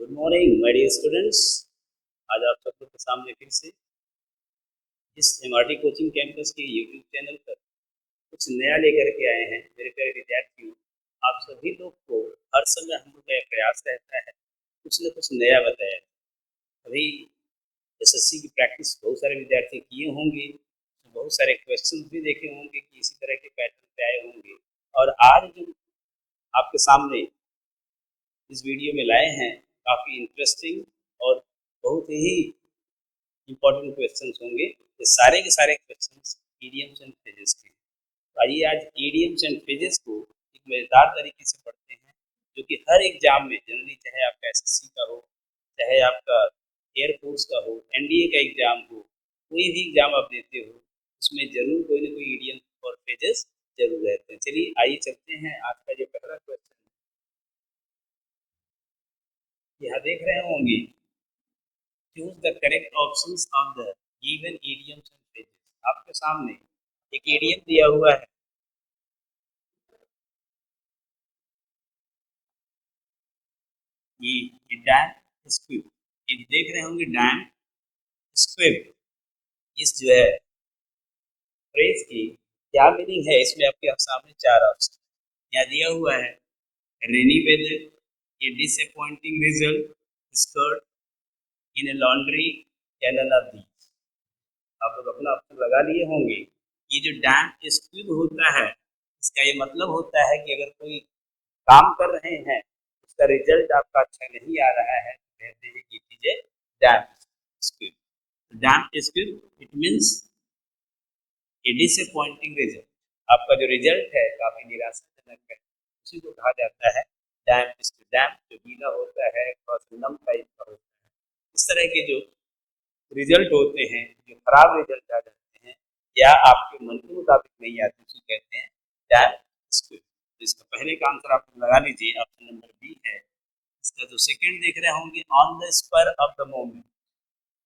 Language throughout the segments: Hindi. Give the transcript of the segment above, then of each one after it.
Good morning my dear students. आज आप सब लोग के सामने फिर से इस एमआरटी कोचिंग कैंपस के यूट्यूब चैनल पर कुछ नया लेकर के आए हैं। मेरे प्यारे विद्यार्थियों, आप सभी लोग को हर समय हम लोग का प्रयास रहता है कुछ न कुछ नया बताया। अभी एसएससी की प्रैक्टिस बहुत सारे विद्यार्थी किए होंगे, तो बहुत सारे क्वेश्चन भी देखे होंगे कि इसी तरह के पैटर्न पे आए होंगे। और आज जो आपके सामने इस वीडियो में लाए हैं, काफ़ी इंटरेस्टिंग और बहुत ही इम्पोर्टेंट क्वेश्चंस होंगे। ये सारे के सारे क्वेश्चंस ईडियम्स एंड फ्रेजेस के। तो आइए आज ईडियम्स एंड फ्रेजेस को एक मज़ेदार तरीके से पढ़ते हैं, जो कि हर एग्जाम में जनरली, चाहे आपका एसएससी का हो, चाहे आपका एयरफोर्स का हो, एनडीए का एग्जाम हो, कोई भी एग्जाम आप देते हो, उसमें जरूर कोई ना कोई ईडियम और फ्रेजेस जरूर रहते हैं। चलिए आइए चलते हैं। आज का जो पहला क्वेश्चन यहाँ देख रहे होंगे, choose the correct options of the given idioms and phrases। आपके सामने एक idiom दिया हुआ है, ये डैम स्क्विब। ये देख रहे होंगे डैम स्क्विब। इस जो है फ्रेज की क्या मीनिंग है, इसमें आपके सामने चार ऑप्शन यहाँ दिया हुआ है। रेनी वेदर, ये disappointing result, skirt in A laundry, या नन ऑफ दीज। आप लोग अपना ऑप्शन लगा लिए होंगे। ये जो डैम स्क्विब होता है, इसका ये मतलब होता है कि अगर कोई काम कर रहे हैं, उसका रिजल्ट आपका अच्छा नहीं आ रहा है, तो कहते हैं कि it is a dam squib. Dam squib it means A disappointing result. आपका जो रिजल्ट है काफी निराशाजनक है, उसी को कहा जाता है डैम स्क्विब। डैम जो गीला होता है, थोड़ा सा नम टाइप का होता है, इस तरह के जो रिजल्ट होते हैं, जो खराब रिजल्ट आ जाते हैं या आपके मन के मुताबिक नहीं आते, उसे कहते हैं डैम स्क्विब। तो इसका पहले का आंसर आप लगा लीजिए, ऑप्शन नंबर बी है। इसका जो सेकंड देख रहे होंगे, on the spur of the moment.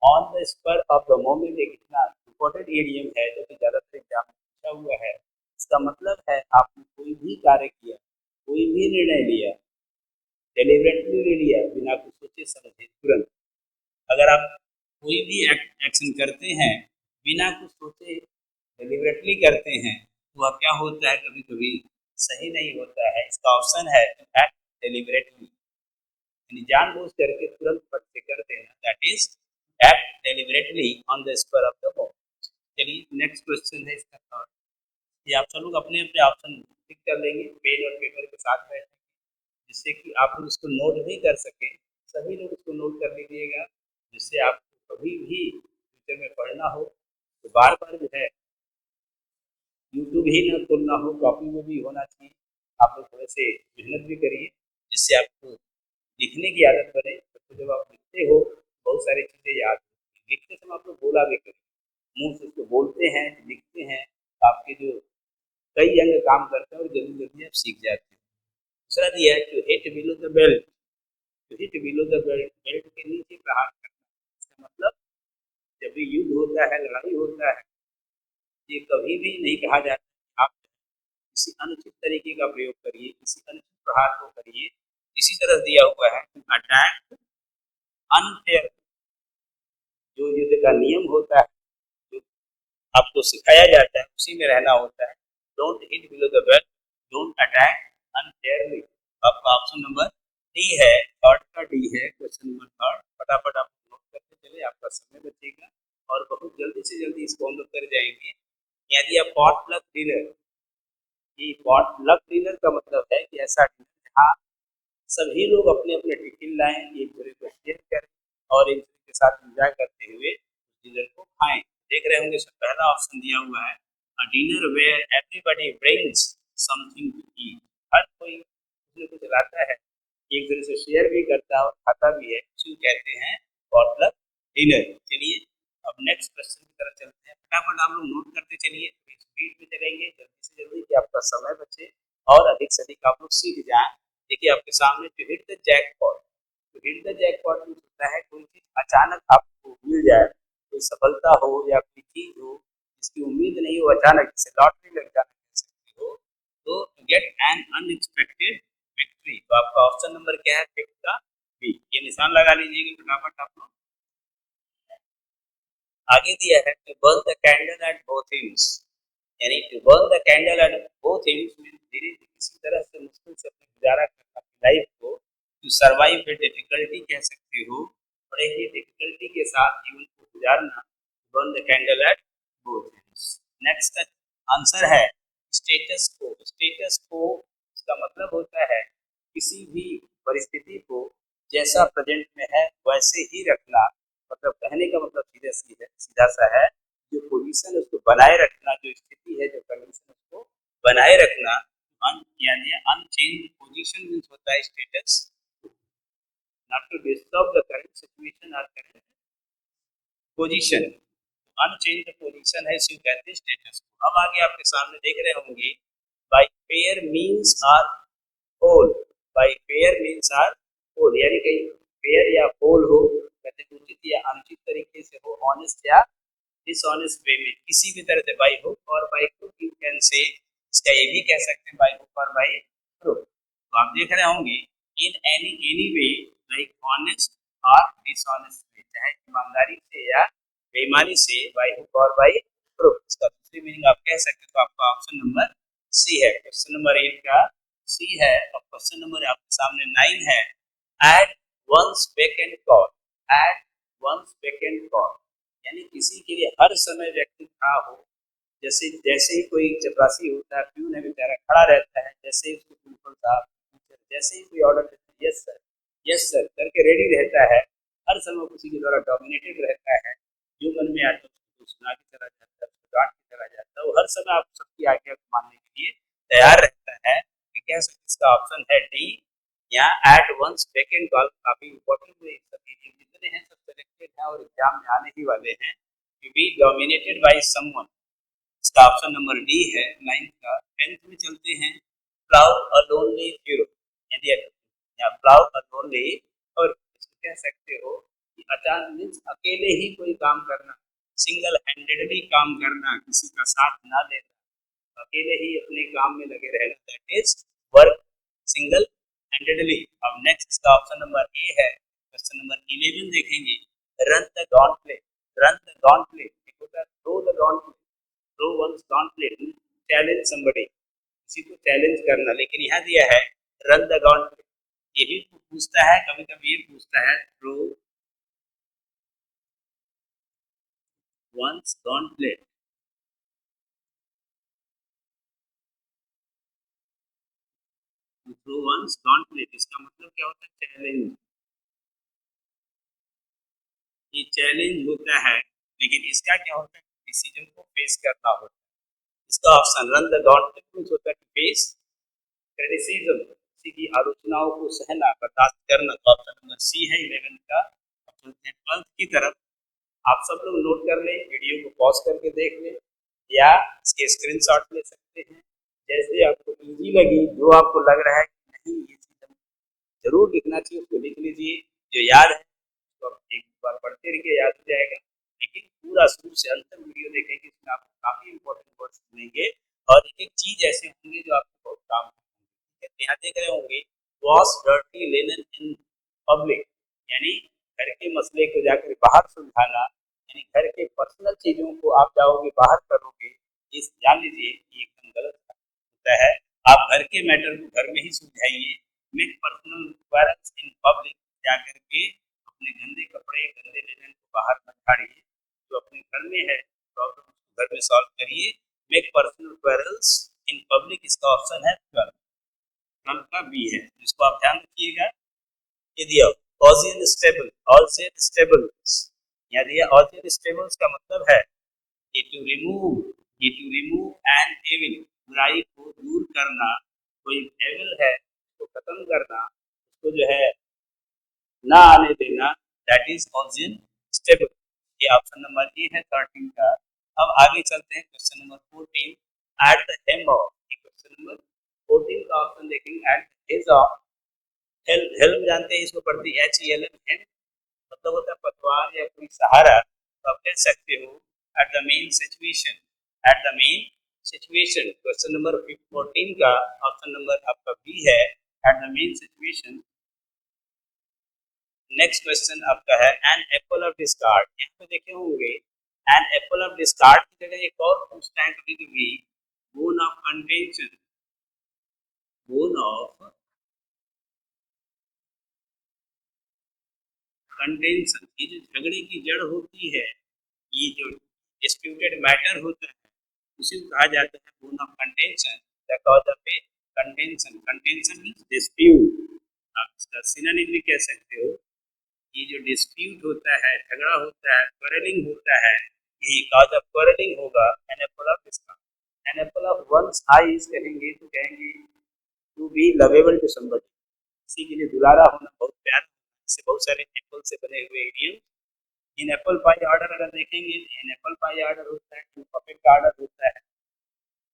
On the spur of the moment एक इतना इम्पोर्टेंट एडियम है जो कि ज़्यादातर एग्जाम में पूछा हुआ है। इसका मतलब है आपने कोई भी कार्य किया, कोई भी निर्णय लिया, डेलिबरेटली ले लिया, बिना कुछ सोचे समझे, तुरंत। अगर आप कोई भी एक्शन करते हैं बिना कुछ सोचे, डिलिबरेटली करते हैं, तो वह क्या होता है, कभी कभी सही नहीं होता है। इसका ऑप्शन है एक्ट डिलिबरेटली, यानी जानबूझ करके तुरंत फट से कर देना, that is act deliberately on the spur of the moment. चलिए नेक्स्ट क्वेश्चन है इसका थर्ड। ये आप सब लोग अपने अपने ऑप्शन टिक कर लेंगे पेन और पेपर के साथ बैठ, जिससे कि आप लोग इसको नोट भी कर सकें। सभी लोग इसको नोट कर लीजिएगा, जिससे आपको कभी भी फ्यूचर में पढ़ना हो तो बार बार जो है यूट्यूब ही ना खोलना हो, कॉपी में भी होना चाहिए। आप लोग थोड़े से मेहनत भी करिए, जिससे आपको लिखने की आदत बने। तो जब आप लिखते हो बहुत सारी चीज़ें याद होती हैं। लिखते समय आप लोग बोला भी करिए, मुंह से उसको बोलते हैं, लिखते हैं, तो आपके जो कई अंग काम करते हैं और जल्दी जल्दी आप सीख जाते हैं। दूसरा दिया है to hit below the belt. To hit below the belt, belt के नीचे प्रहार करना। इसका मतलब जब भी युद्ध होता है, लड़ाई होता है, ये कभी भी नहीं कहा जाता आप किसी अनुचित तरीके का प्रयोग करिए, किसी अनुचित प्रहार को करिए। इसी तरह दिया हुआ है अटैक अनफेयर। जो युद्ध का नियम होता है, जो आपको सिखाया जाता है, उसी में रहना होता है। Don't hit below the belt, don't attack unfairly. आपका ऑप्शन नंबर डी है, थर्ड का डी है, क्वेश्चन नंबर थर्ड। फटाफट आप नोट करते चले, आपका समय बचेगा और बहुत जल्दी से जल्दी इसको हम लोग कर जाएंगे। यदि आप पॉट प्लग डिनर, ये पॉट प्लग डिनर का मतलब है कि ऐसा डिनर जहाँ सभी लोग अपने अपने टिफिन लाएं, एक दूसरे को शेयर करें और एक दूसरे के साथ एंजॉय करते हुए डिनर को खाएं। देख रहे होंगे इसमें पहला ऑप्शन दिया हुआ है, a dinner where everybody brings something to eat. हर कोई कुछ न कुछ लाता है, एक दूसरे से शेयर भी करता है और खाता भी है, उसी को कहते हैं पॉटलक डिनर। चलिए अब नेक्स्ट क्वेश्चन की तरफ चलते हैं। फटाफट आप लोग नोट करते चलिए, स्पीड में चलेंगे जल्दी से जल्दी कि आपका समय बचे और अधिक से अधिक आप लोग सीख जाएं। देखिए आपके सामने to hit the jackpot. To hit the jackpot में होता है कोई चीज अचानक आपको मिल जाए, कोई सफलता हो या कोई चीज हो जिसकी उम्मीद नहीं हो, अचानक जैसे लॉटरी लग जाना कह सकते हो, तो गेट एन अनएक्सपेक्टेड विक्ट्री। तो आपका ऑप्शन नंबर क्या है? फिफ्थ का बी। ये निशान लगा लीजिएगा फटाफट आप लोग। आगे दिया है to burn the candle at both ends, यानी to burn the candle at both ends mean धीरे धीरे किसी तरह से मुश्किल से अपनी गुजारा करना लाइफ को, टू सर्वाइव द डिफिकल्टी कह सकते हो, और एक ही डिफिकल्टी के साथ जीवन को गुजारना, burn the candle at both ends. Next का आंसर है स्टेटस को। स्टेटस को इसका मतलब होता है किसी भी परिस्थिति को जैसा प्रेजेंट में है वैसे ही रखना, मतलब कहने का मतलब सीधा सा है जो पोजीशन उसको बनाए रखना, जो स्थिति है, जो कंडीशन उसको बनाए रखना, यानी अनचेंज पोजीशन मींस होता है status. Not to disturb the current situation और करंट पोजीशन, अनचेंज पोजीशन है इसे कहते हैं स्टेटस को। अब आगे आपके सामने देख रहे होंगे by fair means or foul, by fair means or foul, यानी कहीं पेयर या होल हो, कहते हैं उचित या अनुचित तरीके से हो, ऑनेस्ट या डिसऑनेस्ट वे में, किसी भी तरह से बाय हुक और by crook you can say, इसका ये भी कह सकते हैं बाय हुक और बाय क्रूक। तो आप देख रहे होंगे in any way like honest और डिसऑनेस्ट वे, चाहे ईमानदारी से या बेईमानी से, बाय हुक और बाय क्रूक, इसका दूसरी मीनिंग आप कह सकते हैं। तो आपका ऑप्शन नंबर सी है, क्वेश्चन नंबर 8 का सी है। और क्वेश्चन नंबर आपके सामने 9 है, at one's beck and call, at one's beck and call, यानी किसी के लिए हर समय व्यक्ति खड़ा हो, जैसे जैसे ही कोई चपरासी होता है, प्यून है बेचारा खड़ा रहता है, जैसे ही उसको प्रिंसिपल साहब जैसे ही कोई ऑर्डर देता है यस सर करके रेडी रहता है, हर समय किसी के द्वारा डोमिनेटेड रहता है, जो मन में आता है उसको सुना के चला जाता है, उसको डांट के चला जाता है, वो हर समय आप सबकी आज्ञा को मानने के लिए तैयार रहता है। कह सकते इसका ऑप्शन है डी, यहाँ एट वंस वैकेंट कॉल काफी इंपॉर्टेंट है, जितने हैं सब सिलेक्टेड हैं और एग्जाम में आने ही वाले हैं, to be dominated by someone, इसका ऑप्शन नंबर डी है 9th का। 10th में चलते हैं, प्लाउ अ लोनली हीरो, यदि या प्लाउ अ लोनली, और इसको कह सकते हो कि अचानक मींस अकेले ही कोई काम करना, सिंगल हैंडेडली काम करना, किसी का साथ ना लेना, अकेले ही अपने काम में लगे रहना, that is work single handedly. अब नेक्स्ट इसका ऑप्शन नंबर ए है। क्वेश्चन नंबर 11 देखेंगे, run the gauntlet, run the gauntlet, एक होता है throw the gauntlet, throw one's gauntlet, challenge somebody, किसी को चैलेंज करना, लेकिन यहाँ दिया है रन द गॉन्टलेट, ये भी पूछता है, कभी कभी ये पूछता है throw one's gauntlet, throw one's gauntlet, इसका मतलब क्या होता है? चैलेंज, ये चैलेंज होता है, लेकिन इसका क्या होता है? डिसीजन को फेस करना होता है। इसका ऑप्शन रन द गॉन्टलेट होता है फेस क्रिटिसिज्म, किसी की आलोचनाओं को सहना, बर्दाश्त करना। तो ऑप्शन नंबर सी है 11 का। ऑप्शन 12 की तरफ आप सब लोग नोट कर लें, वीडियो को पॉज करके देख लें या इसके स्क्रीनशॉट ले सकते हैं, जैसे आपको इजी लगी, जो आपको लग रहा है कि नहीं ये चीज जरूर लिखना चाहिए उसको लिख लीजिए, जो याद है तो आप एक बार पढ़ते रहिए, याद हो जाएगा, लेकिन पूरा शुरू से अंत तक वीडियो देखेंगे, इसमें आपको काफी इंपॉर्टेंट वर्ड्स मिलेंगे और एक एक चीज ऐसे होंगे जो आपको बहुत काम आएंगे। यहाँ देख रहे होंगे wash dirty linen in public, यानी घर के मसले को जाकर बाहर सुलझाना, यानी घर के पर्सनल चीजों को आप जाओगे बाहर करोगे, इस जान लीजिए ये एकदम गलत होता है। आप घर के मैटर को घर में ही सुलझाइए, make personal quarrels in public, जाकर के अपने गंदे कपड़े गंदे लिनन को बाहर मत झाड़िए, जो अपने घर में है प्रॉब्लम उसको घर में सॉल्व करिए। Make personal quarrels in public, इसका ऑप्शन है 12, 12 का बी है, इसको आप ध्यान रखिएगा। ये दिया ऑजियन स्टेबल, ऑजियन स्टेबल्स, यहाँ दिया ऑजियन स्टेबल्स का मतलब है ये टू रिमूव, ये टू रिमूव एन एविल, बुराई को दूर करना, कोई एविल है उसको खत्म करना, उसको जो है ना आने देना, दैट इज ऑजियन स्टेबल। ये ऑप्शन नंबर ए है 13 का। अब आगे चलते हैं question number 14, at the helm of, question number 14 का ऑप्शन देखेंगे at the edge of, helm जानते हैं इसको पढ़ती HELM, हेम मतलब होता है पतवार या कोई सहारा, तो आप कह सकते हो at the main situation, at the main situation question number 14 का ऑप्शन नंबर आपका बी है, at the main situation. Next question आपका है एन एप्पल ऑफ डिस्कार्ड। यहाँ पे देखे होंगे एन एप्पल ऑफ डिस्कार्ड की जगह एक और पूछता है कभी कभी bone of contention. Bone of contention, ये जो झगड़े की जड़ होती है, ये जो डिस्प्यूटेड मैटर होता है, उसी को कहा जाता है bone of contention. The cause of A contention, contention means dispute, आप इसका सिनोनिम भी कह सकते हो। ये जो डिस्प्यूट होता है, झगड़ा होता है, क्वेरलिंग होता है, यही कॉज ऑफ क्वेरलिंग होगा। An apple of discord, an apple of one's eyes कहेंगे तो कहेंगे to be lovable to somebody, किसी के लिए दुलारा होना, बहुत प्यार, इससे बहुत सारे एप्पल से बने हुए इडियम। इन एप्पल पाई ऑर्डर अगर देखेंगे तो इन एप्पल पाई ऑर्डर होता है, टू परफेक्ट ऑर्डर होता है।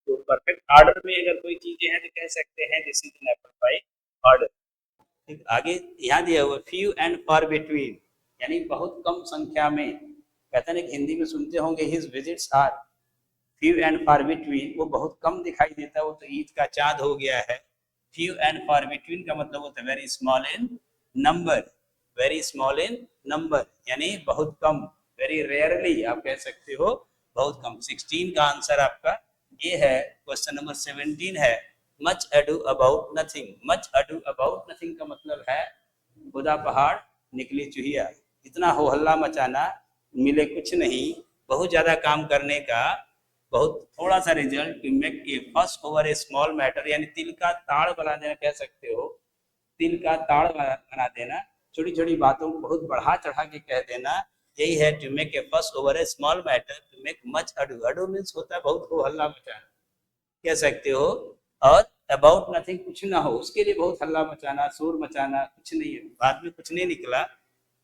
तो परफेक्ट ऑर्डर में अगर कोई चीजें हैं तो कह सकते हैं this is an apple pie order. ठीक, आगे यहाँ दिया हुआ फ्यू एंड फार बिटवीन, यानी बहुत कम संख्या में। कहते हैं कि हिंदी में सुनते होंगे his visits are few and far between, वो बहुत कम दिखाई देता है, वो तो ईद का चाँद हो गया है। फ्यू एंड फार बिटवीन का मतलब होता है very small in number, very small in number यानी बहुत कम, वेरी रेयरली आप कह सकते हो, बहुत कम। 16 का आंसर आपका ये है। क्वेश्चन नंबर 17 है much ado about nothing. Much ado about nothing का मतलब है खुदा पहाड़ निकली चूहिया, इतना हो हल्ला मचाना मिले कुछ नहीं, बहुत ज्यादा काम करने का बहुत थोड़ा सा result, to make a fuss over a small matter, यानी तिल का ताड़ बना देना कह सकते हो, तिल का ताड़ बना देना, छोटी छोटी बातों को बहुत बढ़ा चढ़ा के कह देना, यही है to make a fuss over a small matter, to make much ado. Ado means होता है बहुत हो हल्ला मचाना कह सकते हो, और अबाउट नथिंग कुछ ना हो उसके लिए बहुत हल्ला मचाना, शोर मचाना, कुछ नहीं है, बाद में कुछ नहीं निकला,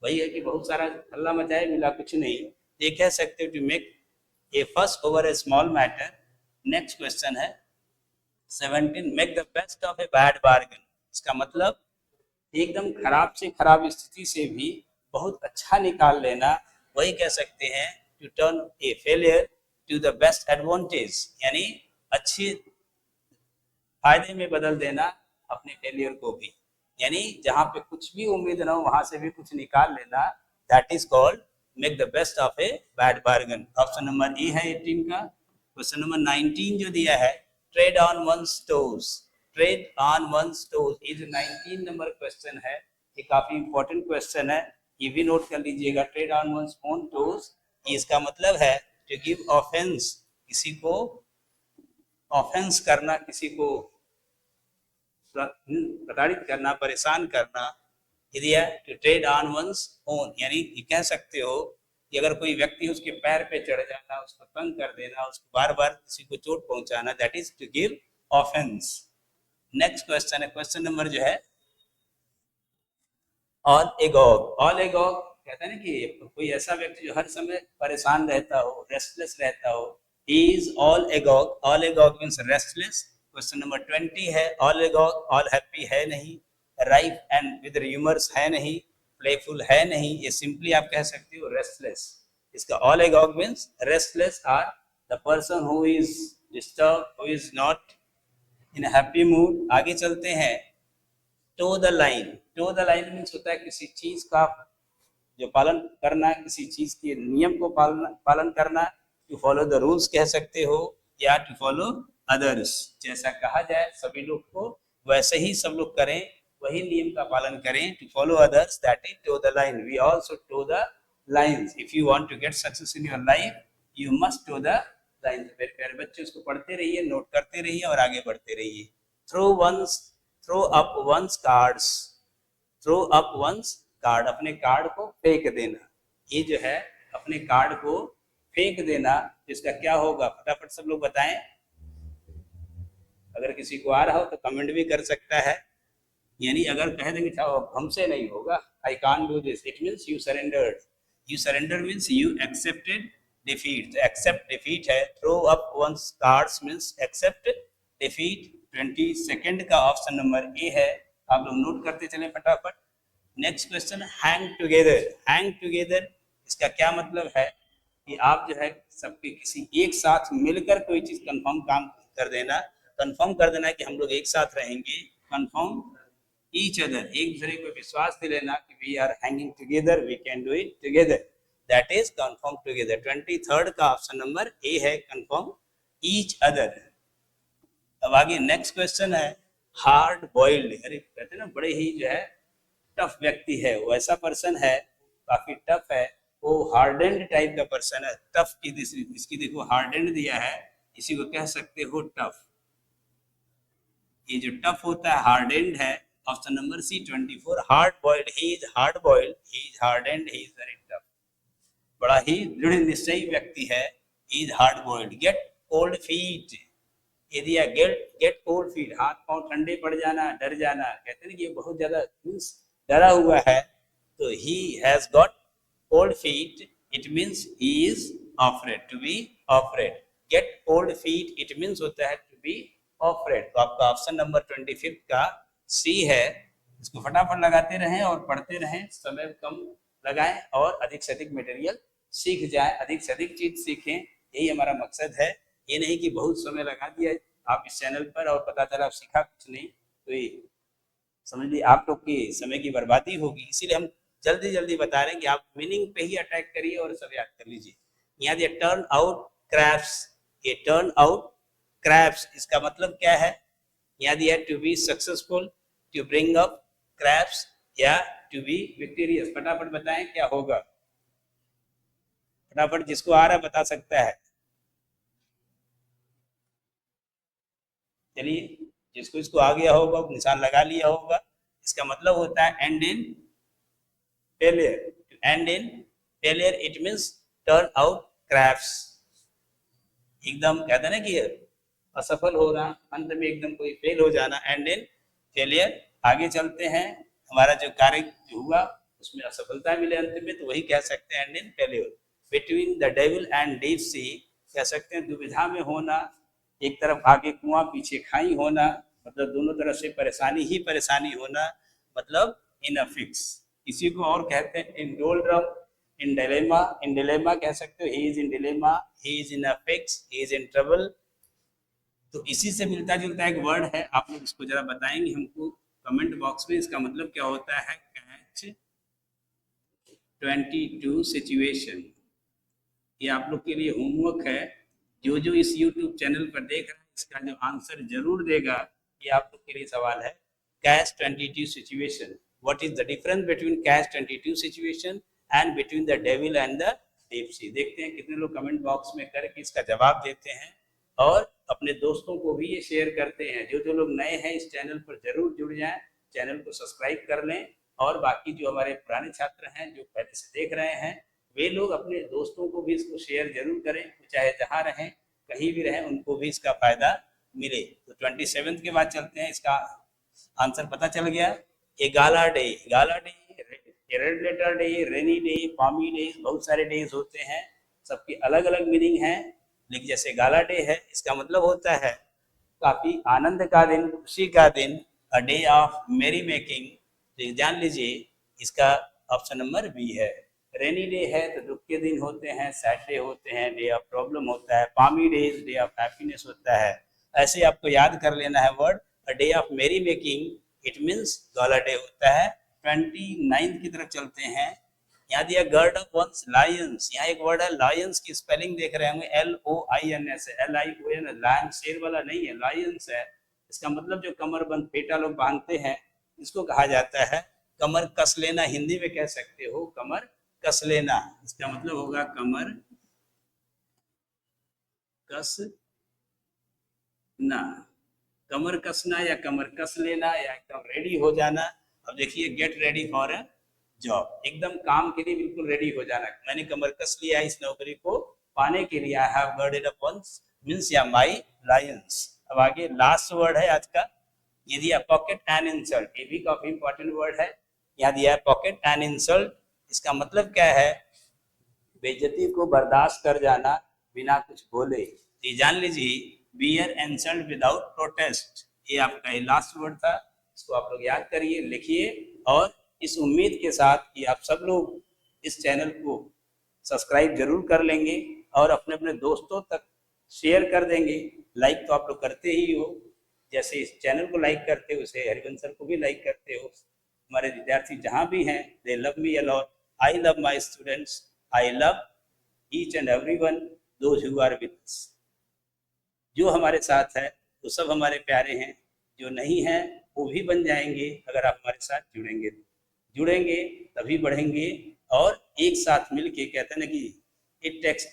वही है कि बहुत सारा हल्ला मचाए मिला कुछ नहीं, ये कह सकते हो to make a fuss over a small matter. Next question है 17, make the best of a bad bargain. इसका मतलब एकदम खराब से खराब स्थिति से भी बहुत अच्छा निकाल लेना, वही कह सकते हैं to turn a failure to the best advantage, यानी अच्छे फायदे में बदल देना अपने फेलियर को भी, यानी जहां पे कुछ भी उम्मीद ना हो वहां से भी कुछ निकाल लेना, that is called make the best of a bad bargain. Option number A है 18 का। क्वेश्चन नंबर 19 जो दिया है trade on one's toes, trade on one's toes, ये जो 19 नंबर क्वेश्चन है ये काफी इंपॉर्टेंट क्वेश्चन है, ये भी नोट कर लीजिएगा। Trade on one's own toes, इसका मतलब है टू गिव ऑफेंस, किसी को ऑफेंस करना, किसी को प्रताड़ित करना, परेशान करना। यदि है to trade on one's own, यानी ये कह सकते हो कि अगर कोई व्यक्ति उसके पैर पे चढ़ जाना, उसको तंग कर देना, उसको बार बार किसी को चोट पहुंचाना, that is to give offence. Next question है क्वेश्चन नंबर जो है ऑल एगॉग। ऑल एगॉग कहते हैं ना कि कोई ऐसा व्यक्ति जो हर समय परेशान रहता हो, रेस्टलेस रहता हो, he is all agog. All agog means restless. Question number 20 है ऑल एगॉग, ऑल हैप्पी है नहीं, राइफ एंड विद ह्यूमर्स है नहीं, प्लेफुल है नहीं, ये सिंपली आप कह सकते हो रेस्टलेस। इसका all agog means restless or the person who is disturb, who is not in happy mood. आगे चलते हैं toe the line. Toe the line means होता है किसी चीज का जो पालन करना, किसी चीज के नियम को पालन करना, टू फॉलो द रूल्स कह सकते हो, या टू फॉलो अदर्स, जैसा कहा जाए सभी लोग को वैसे ही सब लोग करें, वही नियम का पालन करें, to follow others, that is toe the line. We also toe the lines, if you want to get success in your life you must toe the line. मेरे प्यारे बच्चे उसको पढ़ते रहिए, नोट करते रहिए और आगे बढ़ते रहिए। Throw up one's cards, throw up one's card, अपने कार्ड को फेंक देना, ये जो है अपने कार्ड को फेंक देना, इसका क्या होगा फटाफट सब लोग बताएं। अगर किसी को आ रहा हो तो कमेंट भी कर सकता है, यानी अगर कह देंगे हमसे नहीं होगा, I can't do this, it means you surrendered. You surrender means you accepted defeat, accept defeat है। Throw up one's cards means accept defeat. 22 का ऑप्शन नंबर ए है, आप लोग नोट करते चले फटाफट। Next question hang together. Hang together इसका क्या मतलब है? कि आप जो है सबके किसी एक साथ मिलकर कोई चीज कंफर्म काम कर देना, कंफर्म कर देना कि हम लोग एक साथ रहेंगे, कंफर्म ईच अदर, एक दूसरे को विश्वास दिलाना कि we are hanging together, we can do it together, that is confirm together. 23rd का ऑप्शन नंबर ए है, कंफर्म ईच अदर। अब आगे नेक्स्ट क्वेश्चन है हार्ड बॉइल्ड। अरे कहते हैं ना बड़े ही जो है टफ व्यक्ति है, वैसा पर्सन है, काफी टफ है, वो हार्डेंड टाइप का पर्सन है। टफ की इसकी देखो हार्डेंड दिया है, इसी को कह सकते हो टफ। ये जो टफ होता है हार्डेंड है, option number C 24 hard boiled. He is hard boiled, he is hardened, he is very tough. बड़ा ही दृढ़ निश्चयी व्यक्ति है, he is hard boiled. Get cold feet, ये दिया गेट गेट कोल्ड फीट, हाथ पांव ठंडे पड़ जाना, डर जाना, कहते हैं कि ये बहुत ज्यादा डरा हुआ है, तो he has got cold feet, it means he is afraid, to be afraid. Get cold feet it means होता है टू बी अफ्रेड। तो आपका ऑप्शन नंबर 25 का सी है। इसको फटाफट लगाते रहें और पढ़ते रहें, समय कम लगाएं और अधिक से अधिक मटेरियल सीख जाएं, अधिक से अधिक चीज सीखें, यही हमारा मकसद है। ये नहीं कि बहुत समय लगा दिया आप इस चैनल पर और पता चला आप सीखा कुछ नहीं, तो ये समझ लीजिए आप लोग की समय की बर्बादी होगी। इसीलिए हम जल्दी जल्दी बता रहे हैं कि आप मीनिंग पे ही अटैक करिए और सब याद कर लीजिए। यहाँ दिया टर्न आउट क्रैप्स, ये टर्न आउट क्रैप्स इसका मतलब क्या है? यहाँ दिया to be successful, to bring up craps या टू बी विक्टोरियस। फटाफट बताएं क्या होगा, फटाफट जिसको आ रहा बता सकता है। चलिए जिसको इसको आ गया होगा निशान लगा लिया होगा। इसका मतलब होता है end in failure, to end in failure it means turn out craps. एकदम कहते हैं ना कि असफल हो रहा, अंत में एकदम कोई फेल हो जाना, एंड इन फेलियर। आगे चलते हैं, हमारा जो कार्य जो हुआ उसमें असफलता मिले अंत में, तो वही कह सकते हैं and in failure. Between the devil and deep sea, कह सकते हैं दुविधा में होना, एक तरफ आगे कुआं पीछे खाई होना, मतलब दोनों तरफ से परेशानी ही परेशानी होना, मतलब इन अ फिक्स। इसी को और कहते हैं in doldrum, in dilemma, in dilemma कह सकते हो, he is in dilemma, he is in a fix, he is in trouble. तो इसी से मिलता जुलता एक वर्ड है, आप लोग इसको जरा बताएंगे हमको कमेंट बॉक्स में, इसका मतलब क्या होता है? Catch 22 situation. ये आप लोग के लिए होमवर्क है, जो जो इस YouTube चैनल पर देख रहे हैं इसका जो आंसर जरूर देगा, ये आप लोग के लिए सवाल है। Catch 22 situation, what is the difference between catch 22 situation and between the devil and the deep sea. देखते हैं कितने लोग कमेंट बॉक्स में करके इसका जवाब देते हैं और अपने दोस्तों को भी ये शेयर करते हैं। जो जो लोग नए हैं इस चैनल पर जरूर जुड़ जाएं, चैनल को सब्सक्राइब कर लें, और बाकी जो हमारे पुराने छात्र हैं जो पहले से देख रहे हैं, वे लोग अपने दोस्तों को भी इसको शेयर जरूर करें, चाहे जहाँ रहें कहीं भी रहें उनको भी इसका फायदा मिले। तो 27 के बाद चलते हैं, इसका आंसर पता चल गया। ये gala day, gala day, red letter day, rainy day, palmy day, बहुत सारे डेज होते हैं, सबकी अलग अलग मीनिंग है। लेकिन जैसे गाला डे है, इसका मतलब होता है काफी आनंद का दिन, खुशी का दिन, अ डे ऑफ मेरी मेकिंग। तो जान लीजिए इसका ऑप्शन नंबर बी है। रेनी डे है तो दुख के दिन होते हैं, सैड डे होते हैं, डे ऑफ प्रॉब्लम होता है, पामी डेज डे ऑफ हैप्पीनेस होता है। ऐसे आपको याद कर लेना है वर्ड। अ डे ऑफ मेरी making it means gala day होता है। 29 की तरफ चलते हैं, यहाँ दिया गर्ड ऑफ वंस लायंस। यहाँ एक वर्ड है लायंस की स्पेलिंग देख रहे होंगे, LOINS, LION, लायन शेर वाला नहीं है, लायंस है। इसका मतलब जो कमर बंद पेटा लोग बांधते हैं इसको कहा जाता है कमर कस लेना। हिंदी में कह सकते हो कमर कस लेना, इसका मतलब होगा कमर कस ना, कमर कसना या कमर कस लेना या एकदम रेडी हो जाना। अब देखिए get ready for a job, एकदम काम के लिए बिल्कुल रेडी हो जाना, मैंने कमर कस लिया है इस नौकरी को पाने के लिए। I have girded up one's means या माय लायंस। अब आगे लास्ट वर्ड है आज का, ये दिया पॉकेट एंड इंसल्ट, ये भी काफी इंपॉर्टेंट वर्ड है। यहाँ दिया है पॉकेट एंड इंसल्ट, इसका मतलब क्या है? बेइज्जती को बर्दाश्त कर जाना बिना कुछ बोले। तो ये जान लीजिए बियर इंसल्ट विदाउट प्रोटेस्ट, ये आपका लास्ट वर्ड था। इसको आप लोग याद करिए, लिखिए, और इस उम्मीद के साथ कि आप सब लोग इस चैनल को सब्सक्राइब जरूर कर लेंगे और अपने अपने दोस्तों तक शेयर कर देंगे। लाइक तो आप लोग करते ही हो, जैसे इस चैनल को लाइक करते हो उसे हरिवंश सर को भी लाइक करते हो। हमारे विद्यार्थी जहाँ भी हैं, they love me a lot, I love my students, I love each and every one those who are with us. जो हमारे साथ है वो सब हमारे प्यारे हैं, जो नहीं है वो भी बन जाएंगे अगर आप हमारे साथ जुड़ेंगे। जुड़ेंगे तभी बढ़ेंगे, और एक साथ मिलके कहते हैं ना कि it takes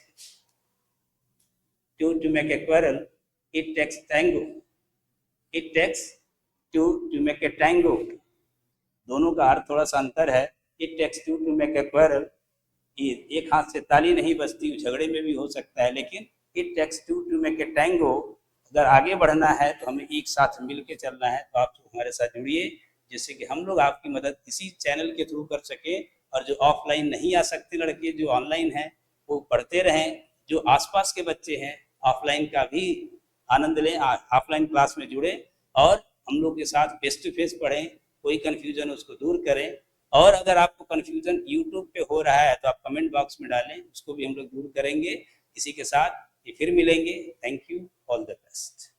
to make A quarrel, it takes tango, it takes to make A tango. दोनों का अर्थ थोड़ा सा अंतर है। It takes to make A quarrel, एक हाथ से ताली नहीं बजती, झगड़े में भी हो सकता है, लेकिन it takes to make A tango, अगर आगे बढ़ना है तो हमें एक साथ मिल के चलना है। तो आप हमारे साथ जुड़िए, जिससे कि हम लोग आपकी मदद इसी चैनल के थ्रू कर सके, और जो ऑफलाइन नहीं आ सकते लड़के जो ऑनलाइन हैं वो पढ़ते रहें। जो आसपास के बच्चे हैं ऑफलाइन का भी आनंद लें, ऑफलाइन क्लास में जुड़े और हम लोग के साथ फेस टू फेस पढ़ें, कोई कन्फ्यूजन उसको दूर करें। और अगर आपको कन्फ्यूजन यूट्यूब पे हो रहा है तो आप कमेंट बॉक्स में डालें, उसको भी हम लोग दूर करेंगे। इसी के साथ ये फिर मिलेंगे। Thank you, all the best.